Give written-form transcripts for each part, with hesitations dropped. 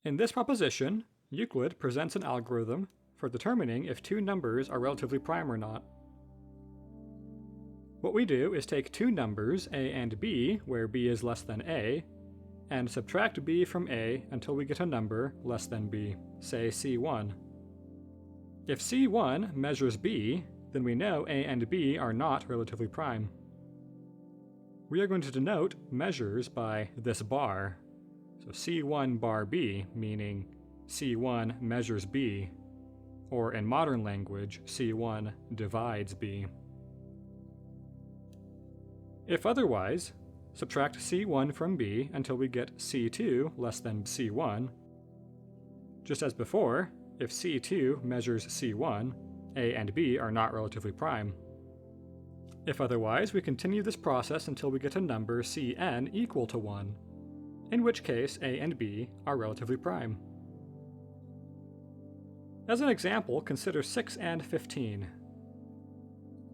In this proposition, Euclid presents an algorithm for determining if two numbers are relatively prime or not. What we do is take two numbers, a and b, where b is less than a, and subtract b from a until we get a number less than b, say c1. If c1 measures b, then we know a and b are not relatively prime. We are going to denote measures by this bar. So c1 bar b, meaning c1 measures b, or in modern language, c1 divides b. If otherwise, subtract c1 from b until we get c2 less than c1. Just as before, if c2 measures c1, a and b are not relatively prime. If otherwise, we continue this process until we get a number cn equal to 1, in which case a and b are relatively prime. As an example, consider 6 and 15.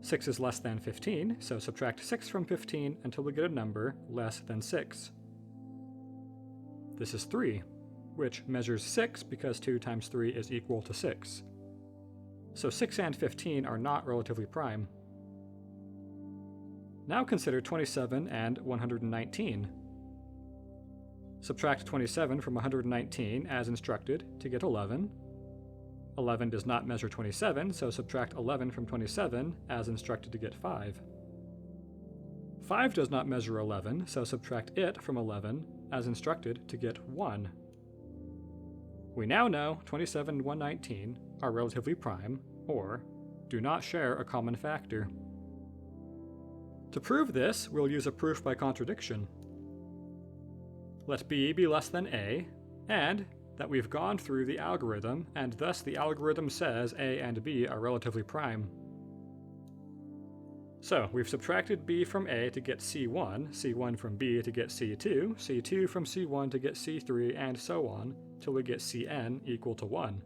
6 is less than 15, so subtract 6 from 15 until we get a number less than 6. This is 3, which measures 6 because 2 times 3 is equal to 6. So 6 and 15 are not relatively prime. Now consider 27 and 119. Subtract 27 from 119 as instructed to get 11. 11 does not measure 27, so subtract 11 from 27 as instructed to get 5. 5 does not measure 11, so subtract it from 11 as instructed to get 1. We now know 27 and 119 are relatively prime, or do not share a common factor. To prove this, we'll use a proof by contradiction. Let b be less than a, and that we've gone through the algorithm, and thus the algorithm says a and b are relatively prime. So, we've subtracted b from a to get c1, c1 from b to get c2, c2 from c1 to get c3, and so on, till we get cn equal to 1.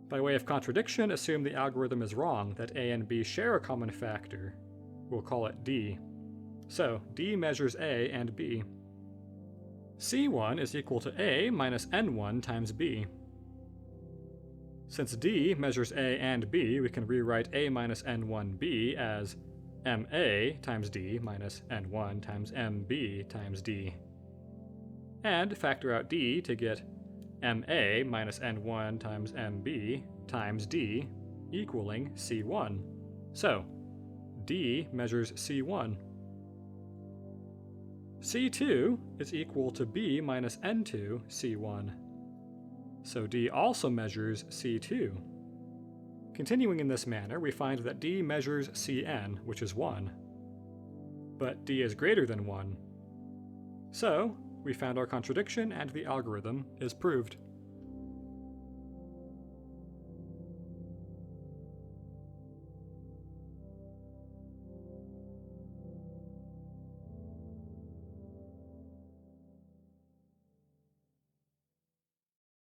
By way of contradiction, assume the algorithm is wrong, that a and b share a common factor. We'll call it d. So, d measures a and b. c1 is equal to a minus n1 times b. Since d measures a and b, we can rewrite a minus n1b as ma times d minus n1 times mb times d. And factor out d to get ma minus n1 times mb times d equaling c1. So, d measures c1. c2 is equal to b minus n2 c1. So d also measures c2. Continuing in this manner, we find that d measures cn, which is 1. But d is greater than 1. So, we found our contradiction and the algorithm is proved.